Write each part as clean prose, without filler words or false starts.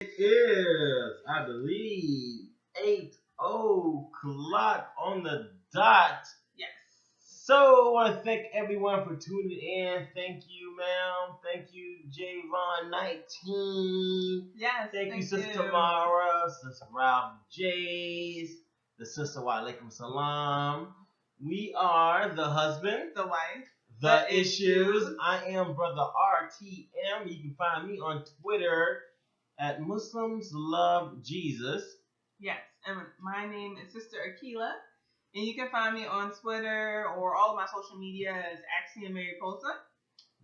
It is, I believe, 8 o'clock on the dot. Yes. So I want to thank everyone for tuning in. Thank you, ma'am. Thank you, Javon19. Yes. Thank you, Thank Sister you. Tamara, Sister Rob Jays, the Sister Wa Alaikum Salam. We are the husband, The wife. the issues. I am Brother RTM. You can find me on Twitter at Muslims Love Jesus. Yes. And my name is Sister Akila. And you can find me on Twitter or all of my social media as Axiom Mariposa.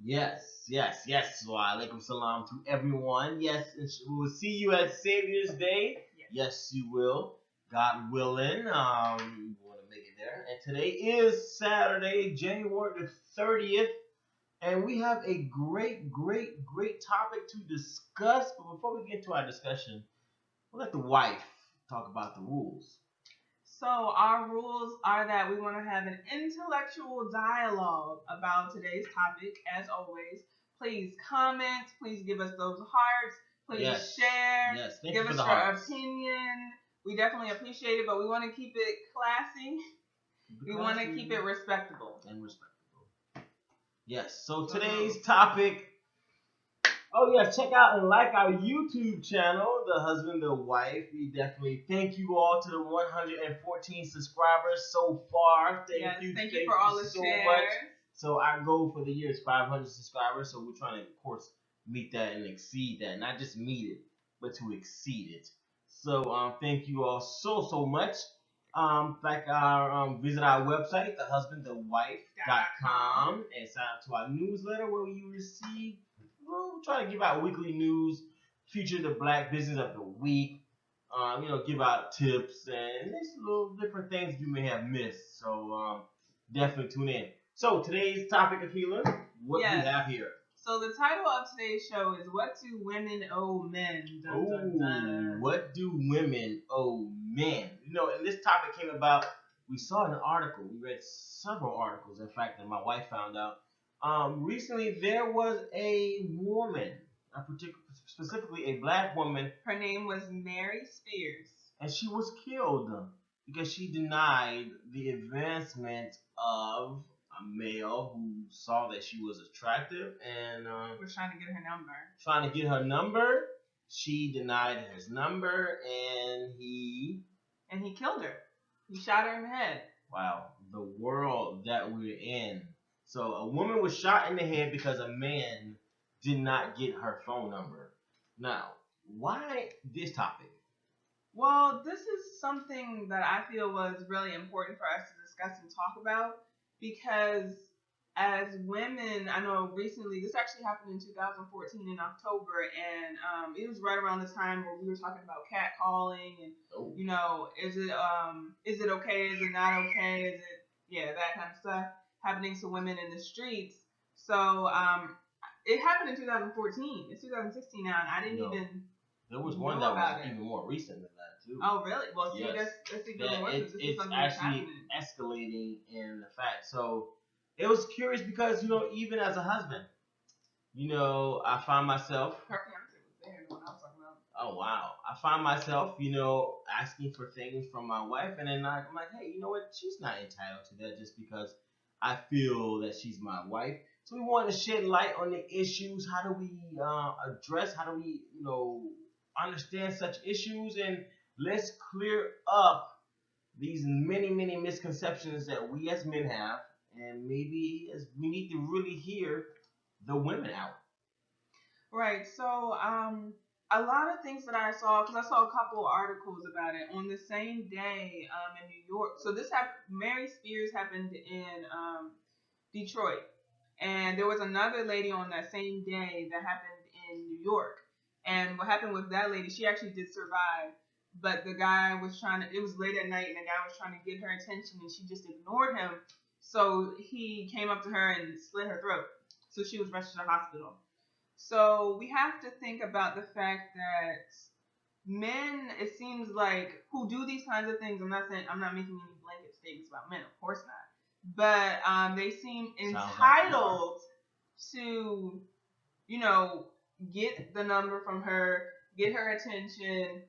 Yes. Wa alaikum salam to everyone. Yes, we will see you at Savior's Day. Yes, you will. God willing. We want to make it there. And today is Saturday, January the 30th. And we have a great topic to discuss. But before we get to our discussion, we'll let the wife talk about the rules. So our rules are that we want to have an intellectual dialogue about today's topic. As always, please comment. Please give us those hearts. Please share. Yes, give us your opinion. We definitely appreciate it, but we want to keep it classy. We want to keep it respectable. Yes. So today's topic. Oh yes, check out and like our YouTube channel, The Husband, The Wife. We definitely thank you all to the 114 subscribers so far. Thank you for all the so shares. Much. So our goal for the year is 500 subscribers. So we're trying to, of course, meet that and exceed that. Not just meet it, but to exceed it. So thank you all so much. Visit our website, thehusbandthewife.com, and sign up to our newsletter where you receive. We'll try to give out weekly news, feature the Black Business of the Week, give out tips and just little different things you may have missed. So definitely tune in. So today's topic, Akila, what do we have here? So the title of today's show is "What Do Women Owe Men?" Dun, dun, dun. What do women owe men? And this topic came about. We saw an article. We read several articles, in fact, that my wife found out. Recently, there was a woman, specifically a black woman. Her name was Mary Spears. And she was killed because she denied the advancement of a male who saw that she was attractive and was trying to get her number. She denied his number, and he killed her. He shot her in the head. Wow, the world that we're in. So a woman was shot in the head because a man did not get her phone number. Now, why this topic? Well, this is something that I feel was really important for us to discuss and talk about because as women, I know recently, this actually happened in 2014 in October, and it was right around the time where we were talking about catcalling and, is it okay, is it not okay, that kind of stuff happening to women in the streets. So it happened in 2014. It's 2016 now, and I didn't even. There was one that was even more recent than that too. Oh really? Well, see, yes. that's even more. It's actually escalating in the fact. So it was curious because even as a husband, I find myself. Her fiance was there when I was talking about. Oh wow! I find myself, asking for things from my wife, and then I'm like, hey, you know what? She's not entitled to that just because I feel that she's my wife. So we want to shed light on the issues. How do we address? How do we, understand such issues? And let's clear up these many misconceptions that we as men have, and maybe as we need to really hear the women out. Right. So a lot of things that I saw, because I saw a couple articles about it on the same day in New York. So this Mary Spears happened in Detroit, and there was another lady on that same day that happened in New York. And what happened with that lady, she actually did survive, but the guy was it was late at night, and the guy was trying to get her attention, and she just ignored him. So he came up to her and slit her throat. So she was rushed to the hospital. So we have to think about the fact that men, it seems like, who do these kinds of things, I'm not making any blanket statements about men, of course not, but they seem entitled to, get the number from her, get her attention,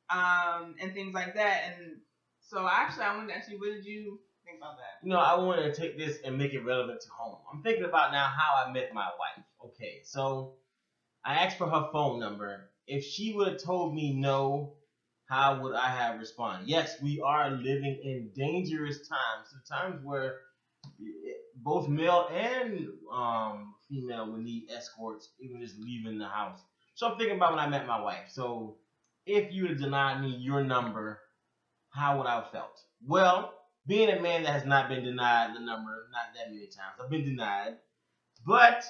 and things like that. And so actually, I wanted to ask you, what did you think about that? I want to take this and make it relevant to home. I'm thinking about now how I met my wife. Okay, so I asked for her phone number. If she would have told me no, how would I have responded? Yes, we are living in dangerous times. The times where both male and female would need escorts, even just leaving the house. So I'm thinking about when I met my wife. So if you would have denied me your number, how would I have felt? Well, being a man that has not been denied the number, not that many times, I've been denied. But,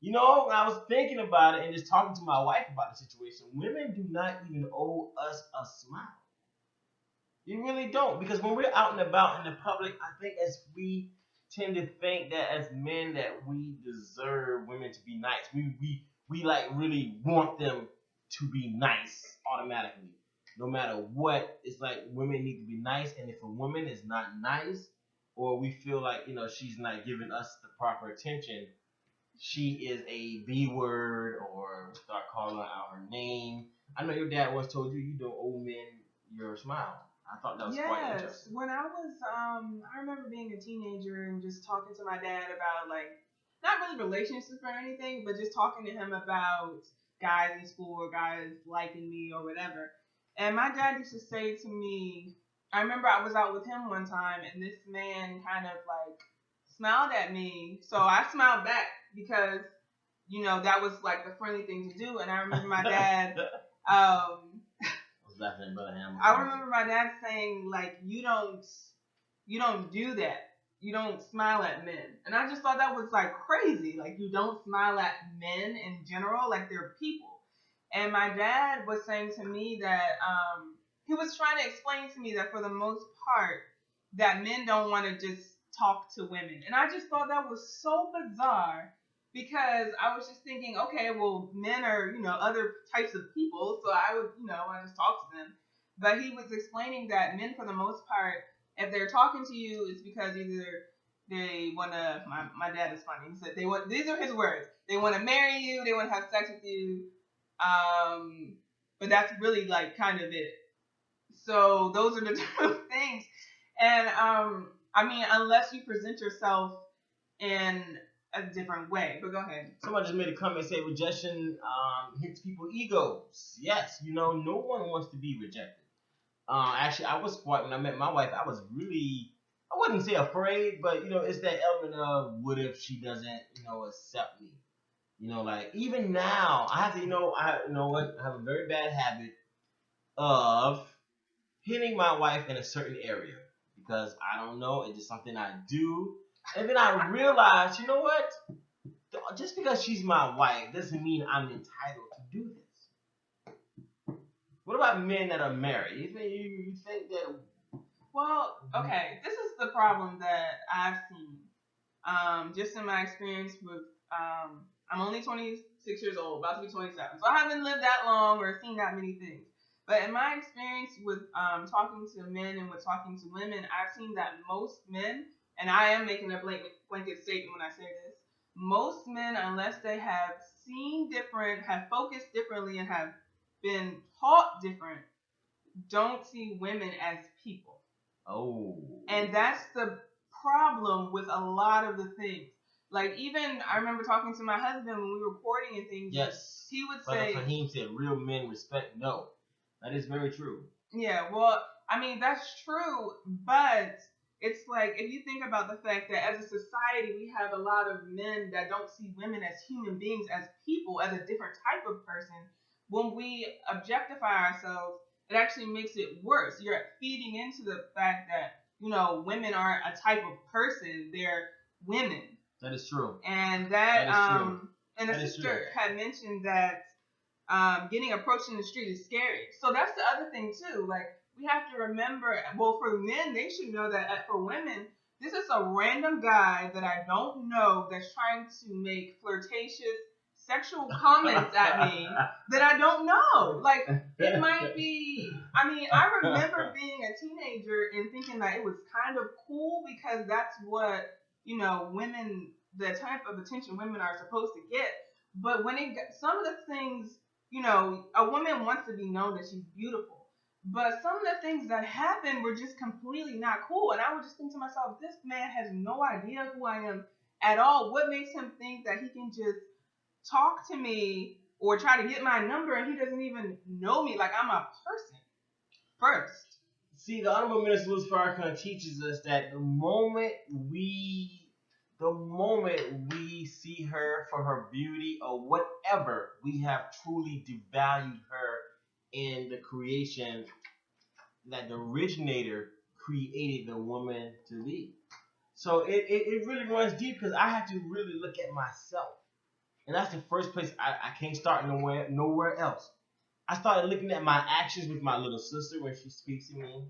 when I was thinking about it and just talking to my wife about the situation, women do not even owe us a smile. You really don't, because when we're out and about in the public, I think as we tend to think that as men that we deserve women to be nice. We like really want them to be nice automatically. No matter what, it's like women need to be nice, and if a woman is not nice, or we feel like she's not giving us the proper attention, she is a B word, or start calling out her name. I know your dad once told you you don't owe men your smile. I thought that was quite Yes, interesting. when I was, I remember being a teenager and just talking to my dad about like, not really relationships or anything, but just talking to him about guys in school or guys liking me or whatever. And my dad used to say to me, I remember I was out with him one time and this man kind of like smiled at me. So I smiled back because, that was like the friendly thing to do. And I remember my dad, um, Was laughing at Brother Hammer. I remember my dad saying like you don't do that. You don't smile at men. And I just thought that was like crazy. Like you don't smile at men in general, like they're people. And my dad was saying to me that he was trying to explain to me that for the most part that men don't want to just talk to women. And I just thought that was so bizarre because I was just thinking, okay, well, men are, other types of people, so I would, want to just talk to them. But he was explaining that men, for the most part, if they're talking to you, it's because either they want to. My dad is funny. He said they want. These are his words. They want to marry you. They want to have sex with you. Um, but that's really like kind of it. So those are the two things. And I mean, unless you present yourself in a different way. But go ahead. Somebody just made a comment say rejection hits people egos. Yes, no one wants to be rejected. Actually, I was quite when I met my wife. I was really, I wouldn't say afraid, but it's that element of what if she doesn't, accept me. Like even now, I have to, I have a very bad habit of hitting my wife in a certain area because I don't know, it's just something I do. And then I realized, what? Just because she's my wife doesn't mean I'm entitled to do this. What about men that are married? You think that? Well, okay, this is the problem that I've seen. Just in my experience with, I'm only 26 years old, about to be 27, so I haven't lived that long or seen that many things. But in my experience with talking to men and with talking to women, I've seen that most men, and I am making a blanket statement when I say this, most men, unless they have seen different, have focused differently, and have been taught different, don't see women as people. Oh. And that's the problem with a lot of the things. Like even I remember talking to my husband when we were recording and things. Yes. He would Brother say, Fahim said, "Real men respect." No, that is very true. yeah, well, I mean that's true, but it's like if you think about the fact that as a society we have a lot of men that don't see women as human beings, as people, as a different type of person. When we objectify ourselves, it actually makes it worse. You're feeding into the fact that women aren't a type of person; they're women. That is true. And That is true. and a That is true. sister had mentioned that getting approached in the street is scary. So that's the other thing too. Like we have to remember. Well, for men, they should know that for women, this is a random guy that I don't know that's trying to make flirtatious sexual comments at me that I don't know. Like it might be. I mean, I remember being a teenager and thinking that it was kind of cool because that's what women, the type of attention women are supposed to get. But when some of the things a woman wants to be known that she's beautiful. But some of the things that happened were just completely not cool. And I would just think to myself, this man has no idea who I am at all. What makes him think that he can just talk to me or try to get my number and he doesn't even know me like I'm a person first? See, the Honorable Minister Louis Farrakhan teaches us that the moment we see her for her beauty or whatever, we have truly devalued her in the creation that the originator created the woman to be. So it really runs deep because I have to really look at myself. And that's the first place I can't start nowhere else. I started looking at my actions with my little sister when she speaks to me.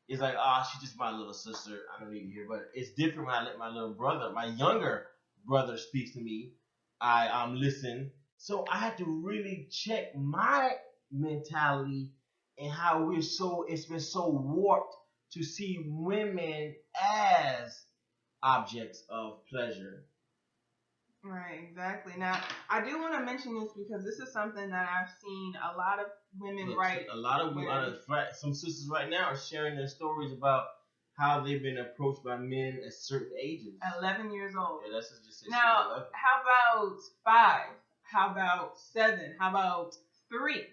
It's like, oh, she's just my little sister. I don't need to hear. But it's different when I let my little brother, my younger brother, speaks to me. I listen. So I had to really check my mentality and how it's been so warped to see women as objects of pleasure. Right, exactly. Now, I do want to mention this because this is something that I've seen a lot of women Look, write. some sisters right now are sharing their stories about how they've been approached by men at certain ages. At 11 years old. Yeah, that's just now. How about 5? How about 7? How about 3?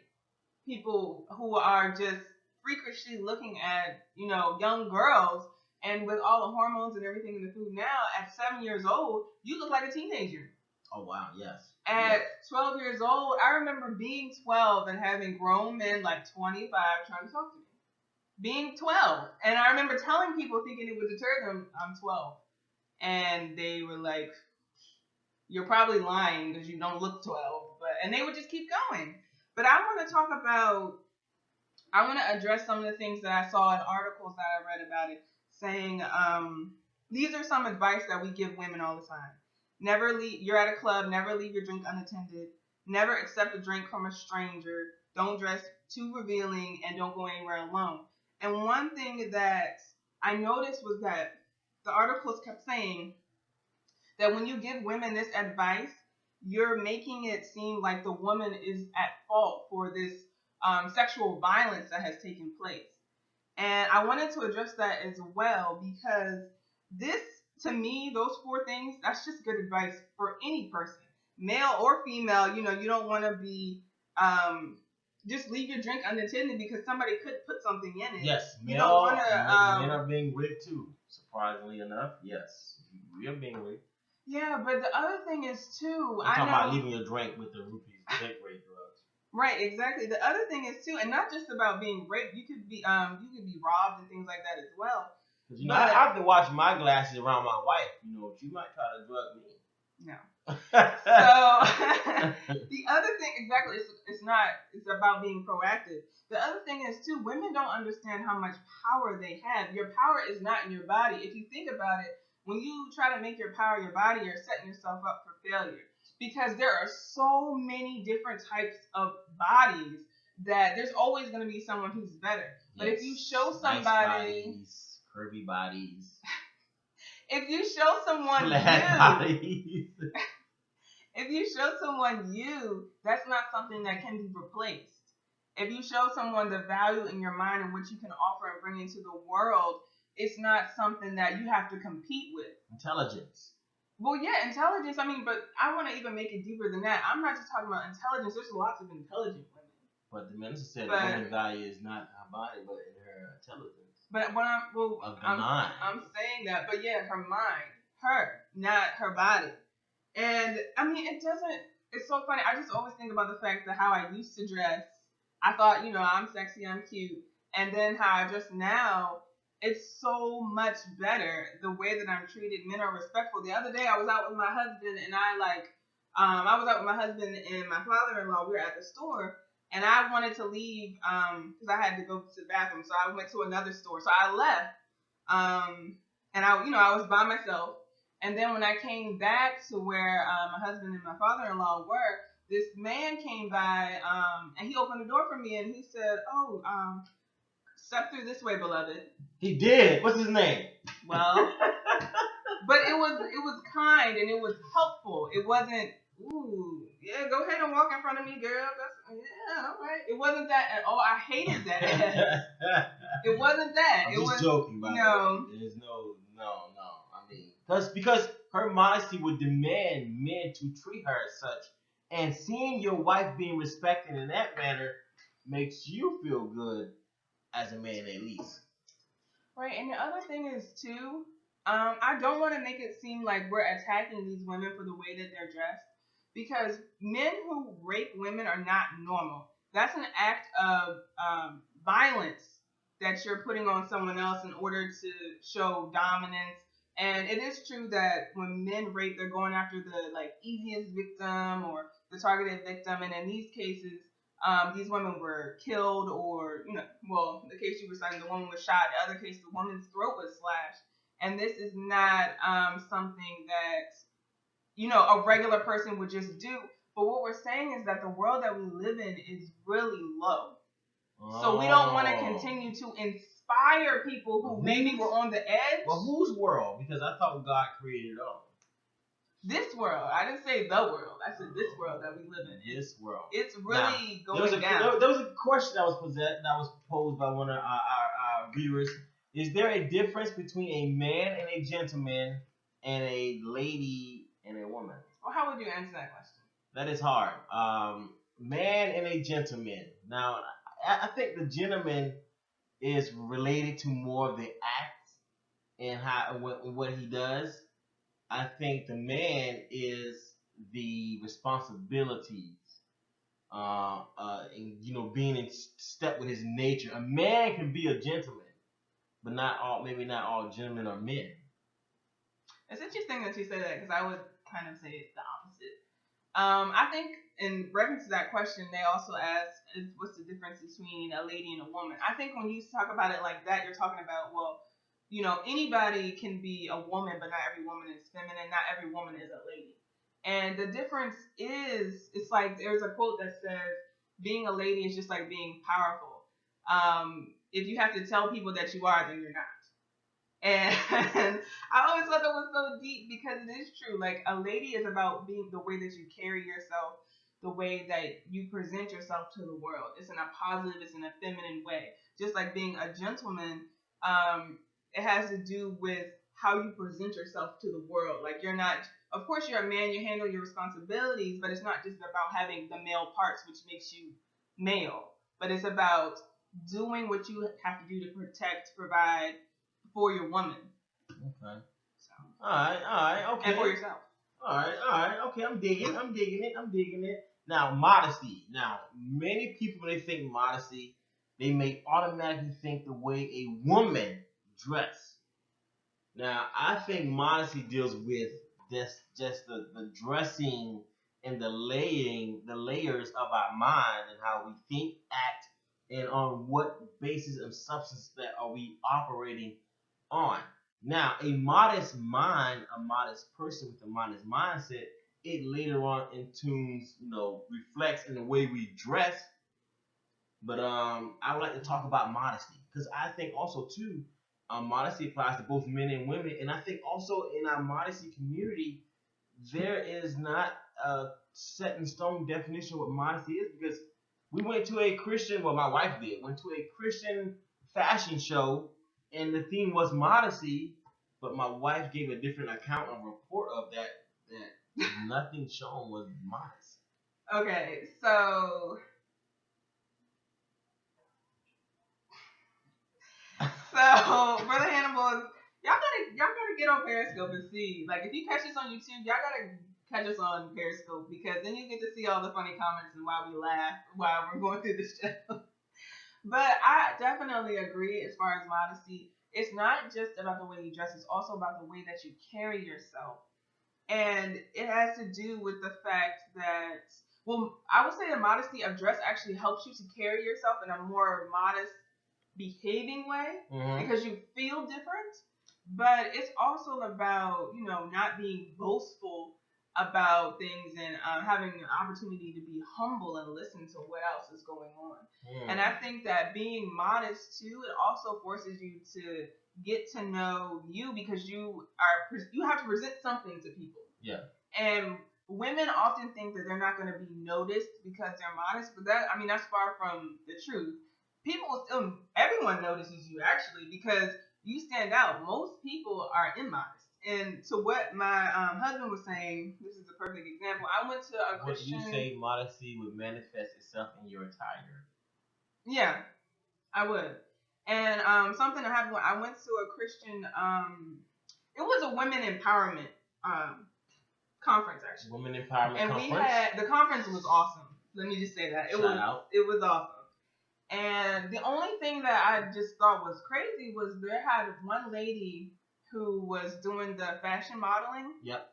People who are just freakishly looking at young girls, and with all the hormones and everything in the food now, at 7 years old, you look like a teenager. Oh wow, yes. At 12 years old, I remember being 12 and having grown men like 25 trying to talk to me. Being 12. And I remember telling people thinking it would deter them, I'm 12. And they were like, you're probably lying because you don't look 12. And they would just keep going. But I want to address some of the things that I saw in articles that I read about it, saying these are some advice that we give women all the time. Never leave. You're at a club. Never leave your drink unattended. Never accept a drink from a stranger. Don't dress too revealing, and don't go anywhere alone. And one thing that I noticed was that the articles kept saying that when you give women this advice, you're making it seem like the woman is at fault for this sexual violence that has taken place. And I wanted to address that as well because this, to me, those 4 things, that's just good advice for any person, male or female. You don't want to be just leave your drink unattended because somebody could put something in it. Yes, men are being raped too. Surprisingly enough, yes, we are being raped. Yeah, but the other thing is too, I'm talking about leaving your drink with the rupees, gateway drugs. Right, exactly. The other thing is too, and not just about being raped. You could be robbed and things like that as well. Because I have to watch my glasses around my wife. She might try to drug me. No. So the other thing, exactly, it's about being proactive. The other thing is too, women don't understand how much power they have. Your power is not in your body. If you think about it, when you try to make your power your body, you're setting yourself up for failure. Because there are so many different types of bodies that there's always going to be someone who's better. Yes. But if you show somebody... Nice bodies, curvy bodies. If you show someone if you show someone that's not something that can be replaced. If you show someone the value in your mind and what you can offer and bring into the world, it's not something that you have to compete with. Intelligence. Well, yeah, intelligence. I mean, but I want to even make it deeper than that. I'm not just talking about intelligence. There's lots of intelligent women. But the minister said the woman's value is not her body, but in her intelligence. But when I'm saying that, but yeah, her mind, not her body. And I mean, it's so funny. I just always think about the fact that how I used to dress. I thought, I'm sexy, I'm cute. And then how I dress now, it's so much better the way that I'm treated. Men are respectful. The other day I was out with my husband and I was out with my husband and my father-in-law. We were at the store. And I wanted to leave because I had to go to the bathroom. So I went to another store. So I left. And I was by myself. And then when I came back to where my husband and my father-in-law were, this man came by and he opened the door for me and he said, "Oh, step through this way, beloved." He did. What's his name? Well, but it was kind and it was helpful. It wasn't Ooh, yeah, go ahead and walk in front of me, girl. Yeah, all right. It wasn't that at all. I hated that. It wasn't that. I'm It just was joking, by the way. There's no. I mean, because her modesty would demand men to treat her as such, and seeing your wife being respected in that manner makes you feel good as a man, at least. right. And the other thing is too, I don't want to make it seem like we're attacking these women for the way that they're dressed, because men who rape women are not normal. That's an act of violence that you're putting on someone else in order to show dominance. And it is true that when men rape, they're going after the like easiest victim or the targeted victim. And in these cases, these women were killed, or well, the case you were citing, the woman was shot. The other case, the woman's throat was slashed. And this is not something that a regular person would just do. But what we're saying is that the world that we live in is really low. So we don't want to continue to inspire people who maybe were on the edge. Well, whose world? Because I thought God created all. This world. I didn't say the world. I said this world that we live in. This world. It's really going down. There was a question that was posed by one of our viewers. Is there a difference between a man and a gentleman and a lady and a woman? Well, how would you answer that question? That is hard. Man and a gentleman. Now, I think the gentleman is related to more of the act and what he does. I think the man is the responsibilities, and being in step with his nature. A man can be a gentleman, but maybe not all gentlemen are men. It's interesting that you say that, because I would kind of say the opposite. I think in reference to that question, they also asked, what's the difference between a lady and a woman? I think when you talk about it like that, you're talking about, well, anybody can be a woman, but not every woman is feminine. Not every woman is a lady. And the difference is, it's like there's a quote that says, being a lady is just like being powerful. If you have to tell people that you are, then you're not. And I always thought that was so deep, because it is true. Like, a lady is about being the way that you carry yourself, the way that you present yourself to the world. It's in a positive, it's in a feminine way. Just like being a gentleman, it has to do with how you present yourself to the world. Like, you're not, of course, you're a man, you handle your responsibilities, but it's not just about having the male parts, which makes you male, but it's about doing what you have to do to protect, provide for your woman. Okay. So. All right, okay. And for yourself. All right, okay. I'm digging it. Now, modesty. Now, many people, when they think modesty, they may automatically think the way a woman dress. Now, I think modesty deals with just the dressing and the layers of our mind, and how we think, act, and on what basis of substance that are we operating on. Now, a modest mind, a modest person with a modest mindset, it later on in tunes, reflects in the way we dress. But I would like to talk about modesty, because I think also too, modesty applies to both men and women, and I think also in our modesty community, there is not a set in stone definition of what modesty is, because we went to a Christian, well, my wife went to a Christian fashion show, and the theme was modesty, but my wife gave a different account of report of that nothing shown was modest. Okay, so Brother Hannibal, y'all gotta get on Periscope and see. Like, if you catch us on YouTube, y'all gotta catch us on Periscope, because then you get to see all the funny comments and why we laugh while we're going through this show. But I definitely agree as far as modesty. It's not just about the way you dress, it's also about the way that you carry yourself. And it has to do with the fact that, well, I would say the modesty of dress actually helps you to carry yourself in a more modest behaving way, because you feel different. But it's also about, not being boastful about things, and having an opportunity to be humble and listen to what else is going on. And I think that being modest too, it also forces you to get to know you, because you have to present something to people. Yeah. And women often think that they're not going to be noticed because they're modest, but that, I mean, that's far from the truth. People still, everyone notices you actually because you stand out. Most people are immodest. And to what my husband was saying, this is a perfect example. I went to a Would you Christian. say modesty would manifest itself in your attire? Yeah, I would. And something that happened. I went to a Christian. It was a women empowerment um, conference actually. Women empowerment And conference. we had the conference was awesome. Let me just say that Shout out. it was awesome. And the only thing that I just thought was crazy was there had one lady who was doing the fashion modeling. Yep.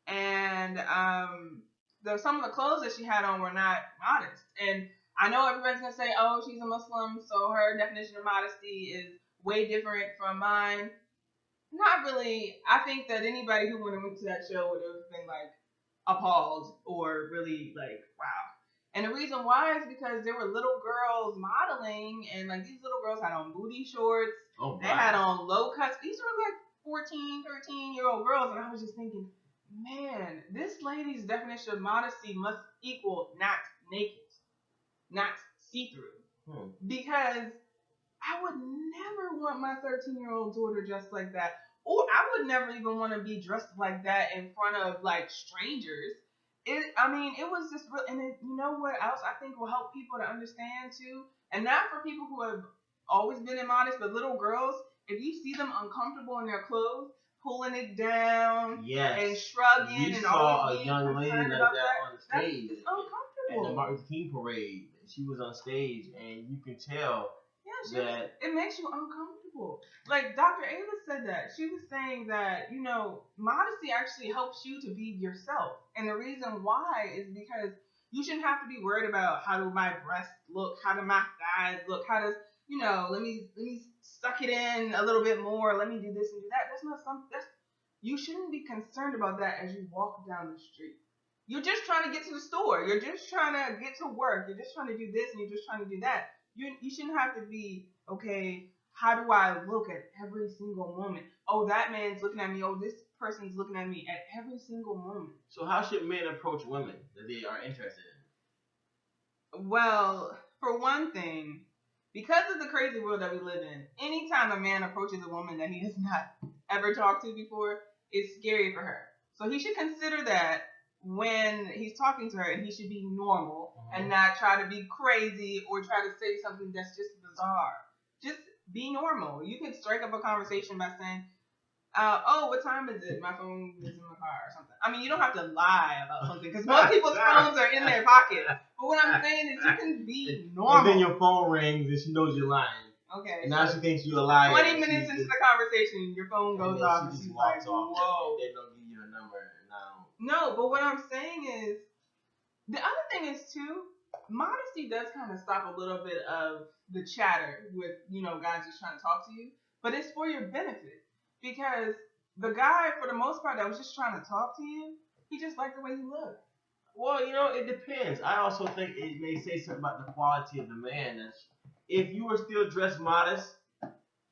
And some of the clothes that she had on were not modest. And I know everybody's gonna say, "Oh, she's a Muslim, so her definition of modesty is way different from mine." Not really. I think that anybody who would have went to that show would have been like appalled or really like, wow. And the reason why is because there were little girls modeling, and like these little girls had on booty shorts. Oh, they had on low cuts. These were like 14, 13-year-old girls, and I was just thinking, man, this lady's definition of modesty must equal not naked, not see-through. Because I would never want my 13-year-old daughter dressed like that. Or I would never even want to be dressed like that in front of like strangers. It was just real. And you know what else I think will help people to understand too? And not for people who have always been immodest, but little girls, if you see them uncomfortable in their clothes, pulling it down and shrugging we and saw always a young lady like that on stage it's uncomfortable. At the Martin Luther King parade. She was on stage, and you can tell that it makes you uncomfortable. Like Dr. Ava said that. She was saying that, modesty actually helps you to be yourself. And the reason why is because you shouldn't have to be worried about how do my breasts look, how do my thighs look, how does, let me suck it in a little bit more, let me do this and do that. You shouldn't be concerned about that as you walk down the street. You're just trying to get to the store. You're just trying to get to work. You're just trying to do this and you're just trying to do that. You shouldn't have to be, okay, how do I look at every single moment? Oh, that man's looking at me. Oh, this person's looking at me at every single moment. So how should men approach women that they are interested in? Well, for one thing, because of the crazy world that we live in, anytime a man approaches a woman that he has not ever talked to before, it's scary for her. So he should consider that when he's talking to her, and he should be normal and not try to be crazy or try to say something that's just bizarre. Just be normal. You can strike up a conversation by saying, oh, what time is it? My phone is in my car or something. I mean, you don't have to lie about something because most people's phones are in their pocket. But what I'm saying is you can be normal. And then your phone rings and she knows you're lying. Okay. And now she thinks you're a liar. 20 minutes into the conversation, your phone goes off and she's like, whoa. They don't give you her number now. No, but what I'm saying is, the other thing is too, modesty does kind of stop a little bit of the chatter with, guys just trying to talk to you. But it's for your benefit. Because the guy, for the most part, that was just trying to talk to you, he just liked the way you look. Well, it depends. I also think it may say something about the quality of the man. If you were still dressed modest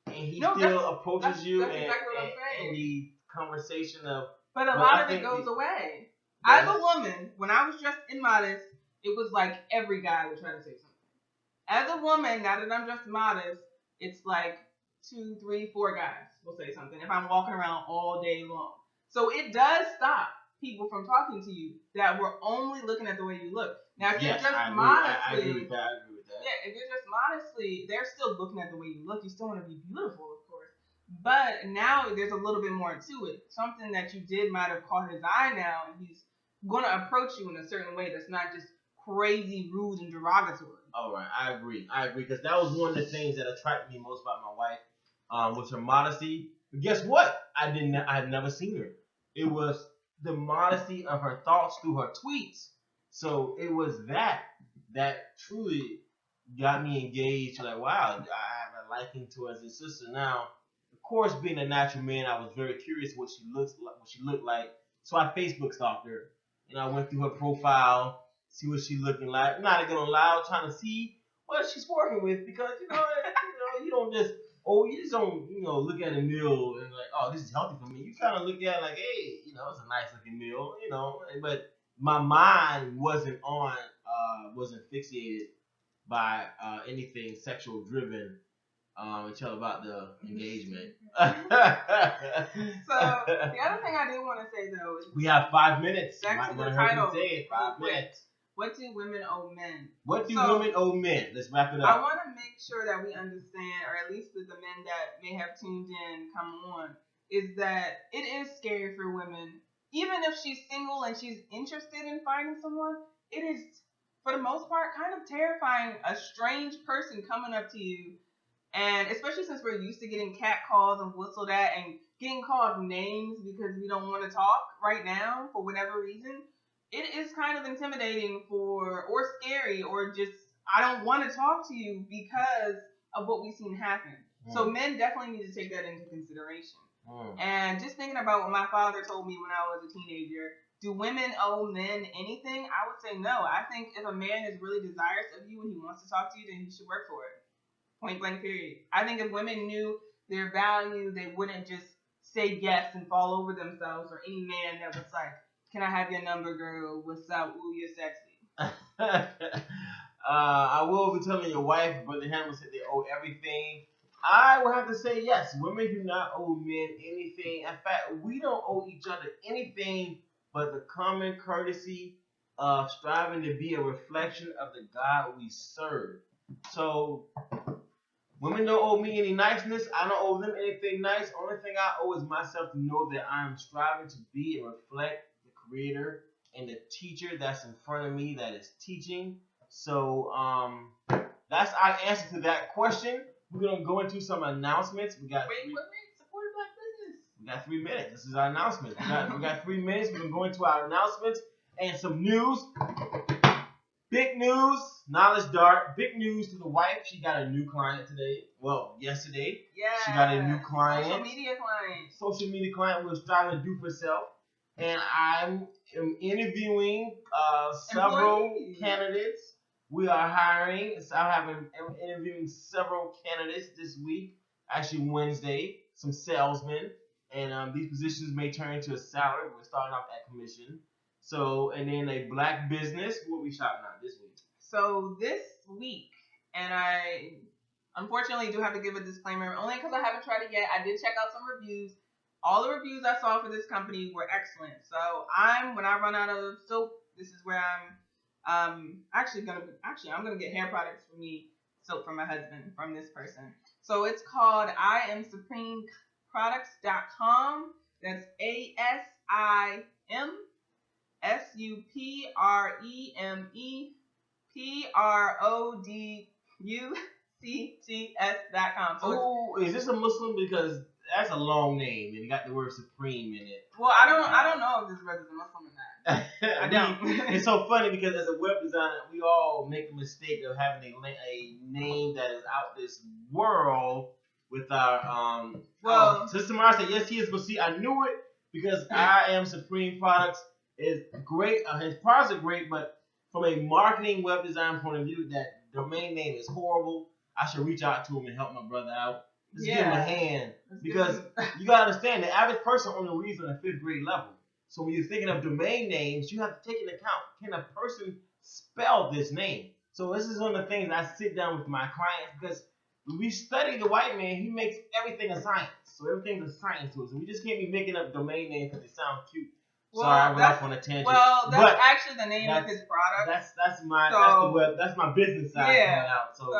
and he still approaches you that's exactly what I'm saying. And the conversation of... But a lot of it goes away. As a woman, when I was dressed immodest, it was like every guy would try to say something. As a woman, now that I'm dressed modest, it's like 2, 3, 4 guys will say something if I'm walking around all day long. So it does stop people from talking to you that were only looking at the way you look. Now, if you're dressed modestly, I agree with that. Yeah, if you're dressed modestly, they're still looking at the way you look. You still want to be beautiful, of course. But now there's a little bit more to it. Something that you did might have caught his eye now, and he's going to approach you in a certain way that's not just crazy, rude, and derogatory. All right, I agree, because that was one of the things that attracted me most about my wife, was her modesty. But guess what? I had never seen her. It was the modesty of her thoughts through her tweets. So it was that truly got me engaged. Like, wow, I have a liking to her as a sister. Now, of course, being a natural man, I was very curious what she looked like. So I Facebook stalked her, and I went through her profile, see what she looking like. I'm not gonna lie, I was trying to see what she's working with, because you don't just Oh, you just don't, look at a meal and like, oh, this is healthy for me. You kind of look at it like, hey, it's a nice looking meal, But my mind wasn't fixated by anything sexual driven until about the engagement. So the other thing I do want to say though is we have 5 minutes. Back to the title. Say it, 5 minutes. What do women owe men? What do women owe men? Let's wrap it up. I want to make sure that we understand, or at least that the men that may have tuned in come on, is that it is scary for women. Even if she's single and she's interested in finding someone, it is, for the most part, kind of terrifying. A strange person coming up to you, and especially since we're used to getting cat calls and whistled at and getting called names because we don't want to talk right now for whatever reason. It is kind of intimidating or scary, or just, I don't want to talk to you because of what we've seen happen. So men definitely need to take that into consideration. And just thinking about what my father told me when I was a teenager, do women owe men anything? I would say no. I think if a man is really desirous of you and he wants to talk to you, then he should work for it. Point blank period. I think if women knew their value, they wouldn't just say yes and fall over themselves, or any man that was like, can I have your number, girl? What's up? Ooh, you're sexy. I will be telling your wife, Brother Hammer said they owe everything. I will have to say yes. Women do not owe men anything. In fact, we don't owe each other anything but the common courtesy of striving to be a reflection of the God we serve. So, women don't owe me any niceness. I don't owe them anything nice. Only thing I owe is myself to know that I am striving to be and reflect Creator and the teacher that's in front of me that is teaching. So that's our answer to that question. We're gonna go into some announcements. We got support Black business. We got 3 minutes. This is our announcement. We got 3 minutes. We're gonna go into our announcements and some news. Big news, knowledge dart. Big news to the wife. She got a new client today. Well, yesterday. Yeah. She got a new client. Social media client was striving to do for herself. And I'm interviewing several candidates. We are hiring. So I'm interviewing several candidates this week. Actually, Wednesday, some salesmen. And these positions may turn into a salary. We're starting off at commission. So, and then a black business. What are we shopping on this week? So this week, and I unfortunately do have to give a disclaimer, only because I haven't tried it yet. I did check out some reviews. All the reviews I saw for this company were excellent. So when I run out of soap, this is where I'm I'm gonna get hair products for me, soap for my husband from this person. So it's called IamSupremeProducts.com. That's ASIMSUPREMEPRODUCTS.com. So is this a Muslim? Because that's a long name and you got the word supreme in it. Well, I don't know if this brother's a Muslim or not. I don't. It's so funny because as a web designer, we all make the mistake of having a name that is out this world with our Sister Mara said yes he is, but see I knew it because I Am Supreme Products is great. His products are great, but from a marketing web design point of view, that domain name is horrible. I should reach out to him and help my brother out. Let's give him a hand because you gotta understand the average person only reads on a 5th grade level. So when you're thinking of domain names, you have to take into account, can a person spell this name? So this is one of the things I sit down with my clients because when we study the white man, he makes everything a science. So everything's a science to us. And we just can't be making up domain names because they sound cute. Sorry, I went off on a tangent. Well, that's actually the name of his product. That's my business side coming out. So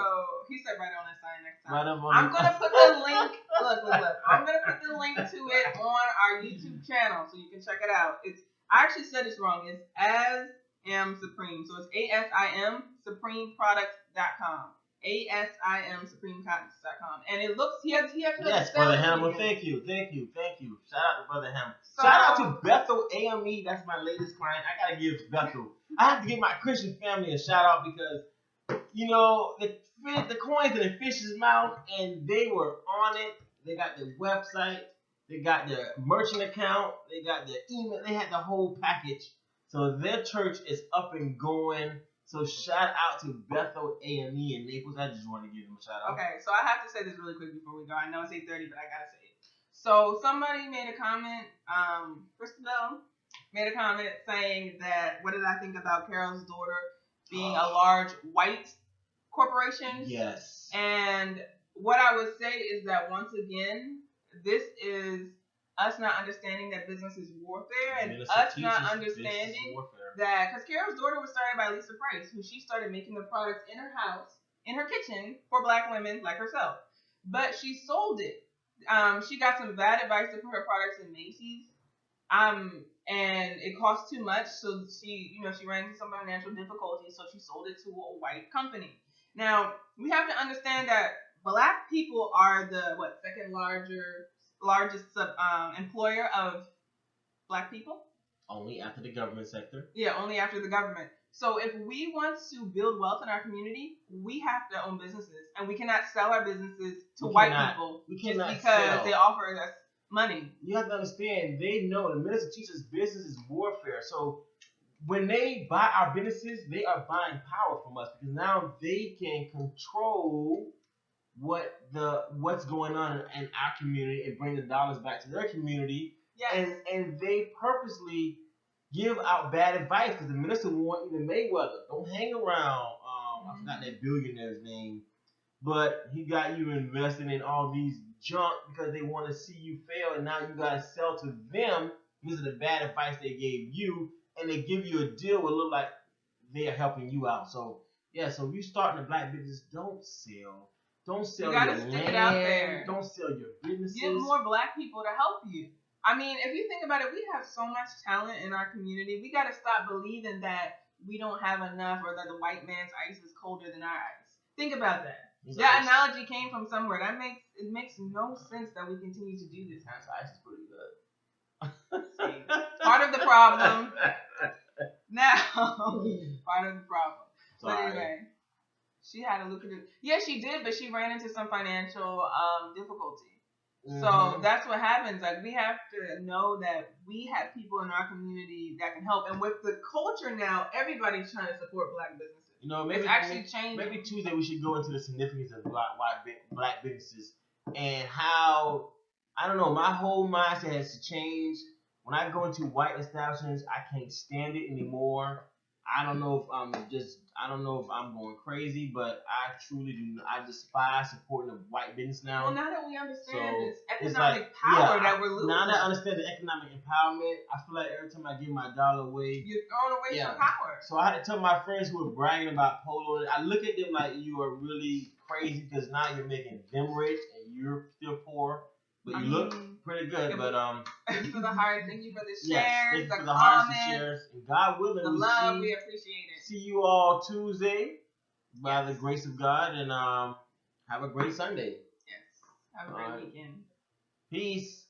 he said right on his sign next time. Right I'm gonna put the link. Look. I'm gonna put the link to it on our YouTube channel so you can check it out. I actually said this wrong. It's ASIM Supreme. So it's ASIM SupremeProducts.com. ASIMSupremeProducts.com. And it looks he has yes, Brother Hammer. Thank you. Shout out to Brother Hammer. Shout out to Bethel AME. That's my latest client. I gotta give Bethel. I have to give my Christian family a shout out because the coins in the fish's mouth, and they were on it. They got their website, they got their merchant account, they got their email, they had the whole package. So their church is up and going. So shout out to Bethel AME in Naples. I just want to give them a shout out. Okay, so I have to say this really quick before we go. I know it's 8:30, but I gotta say it. So somebody made a comment. Christabel made a comment saying that what did I think about Carol's daughter being a large white corporation? Yes. And what I would say is that once again, this is us not understanding that business is warfare, and us not understanding that because Carol's daughter was started by Lisa Price, who she started making the products in her house, in her kitchen for Black women like herself. But she sold it. She got some bad advice to put her products in Macy's. And it cost too much, so she ran into some financial difficulties, so she sold it to a white company. Now we have to understand that Black people are the second largest employer of Black people. Only after the government sector. Yeah, only after the government. So if we want to build wealth in our community, we have to own businesses, and we cannot sell our businesses to white people just because they offer us money. You have to understand, they know the minister teaches business is warfare. So when they buy our businesses, they are buying power from us because now they can control what's going on in our community and bring the dollars back to their community. Yes. And they purposely give out bad advice because the minister warned even Mayweather, don't hang around. I forgot that billionaire's name, but he got you investing in all these junk because they want to see you fail, and now you got to sell to them because of the bad advice they gave you, and they give you a deal will look like they are helping you out. So yeah, so if you starting a Black business, don't sell you gotta your stick land, it out there. don't sell your businesses. Get more Black people to help you. I mean, if you think about it, we have so much talent in our community. We got to stop believing that we don't have enough or that the white man's ice is colder than our ice. Think about that. That analogy came from somewhere. It makes no sense that we continue to do this. That's ice is pretty good. Part of the problem. Now, part of the problem. Sorry. But anyway, she had a lucrative. Yeah, she did, but she ran into some financial difficulty. So that's what happens. Like, we have to know that we have people in our community that can help. And with the culture now, everybody's trying to support Black businesses. Maybe it's actually changing. Maybe Tuesday we should go into the significance of Black businesses and how, I don't know, my whole mindset has to change. When I go into white establishments, I can't stand it anymore. I don't know if I'm going crazy, but I truly do. I despise supporting a white business now. Well, now that we understand this economic power that we're losing. Now that I understand the economic empowerment, I feel like every time I give my dollar away, you're throwing away some power. So I had to tell my friends who were bragging about polo, I look at them like you are really crazy because now you're making them rich and you're still poor. But you look pretty good. Thank you for the heart. Thank you for the shares, yes, the for comments, shares. And God willing, the love. We appreciate it. See you all Tuesday by the grace of God, and have a great Sunday. Yes. Have a great weekend. Peace.